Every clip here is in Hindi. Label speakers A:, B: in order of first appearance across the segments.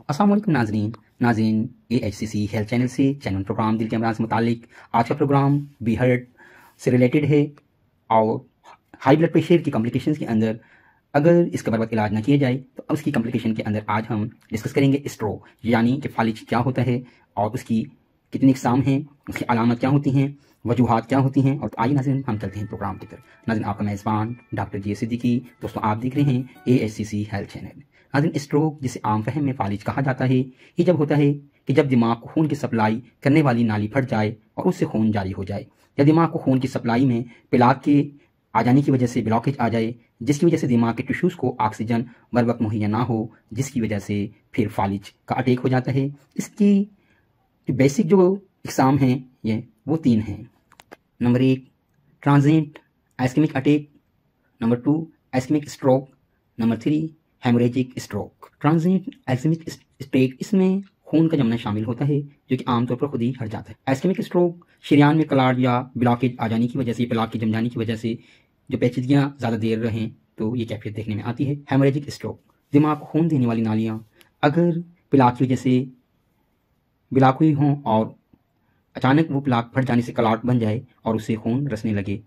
A: अस्सलाम वालेकुम नाज़रीन AHCC हेल्थ चैनल से चैनल प्रोग्राम दिल के अमराज से मुतालिक आज का प्रोग्राम बीहर्ट से रिलेटेड है। और हाई ब्लड प्रेशर की कॉम्प्लिकेशंस के अंदर अगर इसका बर वक्त इलाज ना किया जाए तो उसकी कॉम्प्लिकेशन के अंदर आज हम डिस्कस करेंगे स्ट्रोक, यानी कि फालिज क्या होता है और उसकी कितनी इकसाम हैं, उसकी अलामत क्या होती हैं, वजूहात क्या होती हैं। और तो आइए नाज़रीन हम चलते हैं प्रोग्राम की तरफ। नाज़रीन आपका मेज़बान डॉक्टर जी सिद्दीकी। दोस्तों आप देख रहे हैं AHCC हेल्थ चैनल। नाज़रीन स्ट्रोक जिसे आम फहम में फालिज कहा जाता है, ये जब होता है कि जब दिमाग को खून की सप्लाई करने वाली नाली फट जाए और उससे खून जारी हो जाए, या दिमाग को खून की सप्लाई में प्लाक के आ जाने की वजह से ब्लॉकेज आ जाए, जिसकी वजह से दिमाग के टिश्यूज़ को ऑक्सीजन बर वक्त मुहैया ना हो, जिसकी वजह से फिर फालिज का अटैक हो जाता है। इसकी बेसिक जो इकसाम हैं ये वो 3 हैं। Number 1 transient ischaemic attack, number 2 ischaemic stroke, number 3 haemorrhagic stroke. Transient ischaemic stroke, इसमें खून का जमना शामिल होता है जो कि आमतौर पर खुद ही हट जाता है। आइस्केमिक स्ट्रोक शरीयान में क्लॉट या ब्लॉकेज आ जाने की वजह से, प्लाक के जम जाने की वजह से जो पेचीदगियाँ ज़्यादा देर रहें तो ये कैफियत देखने में आती है। हेमोरेजिक स्ट्रोक दिमाग को खून देने वाली नालियाँ अगर प्लाक की वजह से ब्लॉक हुई हों और अचानक वो प्लाक फट जाने से क्लॉट बन जाए और उससे खून रसने लगे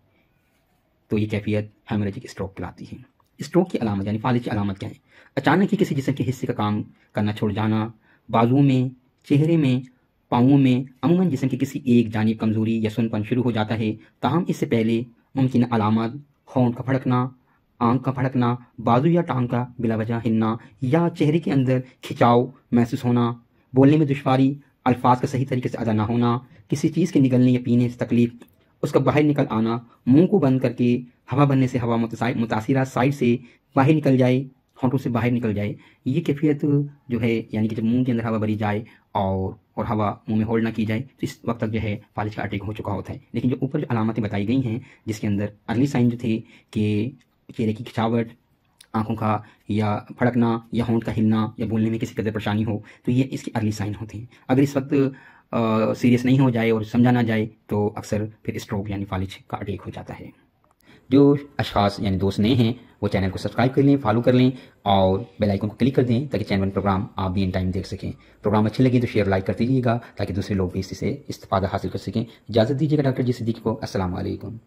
A: तो ये कैफियत हेमोरेजिक स्ट्रोक कहलाती है। स्ट्रोक की अलामत यानी फालिज की अलामत क्या है? अचानक ही किसी जिस्म के हिस्से का काम करना छोड़ जाना, बाजुओं में, चेहरे में, पाँवों में, अमूमन जिस्म की किसी एक जानिब कमजोरी या सुनपन शुरू हो जाता है। ताहम इससे पहले मुमकिन अलामत होंठ का फड़कना, आंख का फड़कना, बाजू या टांग का बिला वजह हिलना या चेहरे के अंदर खिंचाव महसूस होना, बोलने में दुश्वारी, अल्फाज का सही तरीके से अदा ना होना, किसी चीज़ के निगलने या पीने से तकलीफ, उसका बाहर निकल आना, मुंह को बंद करके हवा बनने से हवा मुतासिरा साइड से बाहर निकल जाए, होंठों से बाहर निकल जाए, ये कैफियत जो है यानी कि जब मुंह के अंदर हवा भरी जाए और हवा मुंह में होल्ड ना की जाए तो इस वक्त तक जो है फालिज का अटैक हो चुका होता है। लेकिन जो ऊपर जो अलामतें बताई गई हैं जिसके अंदर अर्ली साइन जो थे कि चेहरे की खिंचावट, आंखों का या फड़कना या होंठ का हिलना या बोलने में किसी कदर परेशानी हो, तो ये इसकी अर्ली साइन होती हैं। अगर इस वक्त सीरियस नहीं हो जाए और समझा ना जाए तो अक्सर फिर स्ट्रोक यानी फालिज का अटैक हो जाता है। जो अशखास यानी दोस्त नए हैं वो चैनल को सब्सक्राइब कर लें, फॉलो कर लें और बेल आइकन को क्लिक कर दें ताकि चैनल प्रोग्राम आप भी इन टाइम देख सकें। प्रोग्राम अच्छे लगे तो शेयर लाइक करते रहिएगा ताकि दूसरे लोग भी इससे इस्तेफादा हासिल कर सकें। इजाज़त दीजिएगा डॉक्टर जी सिद्दीकी को। अस्सलाम वालेकुम।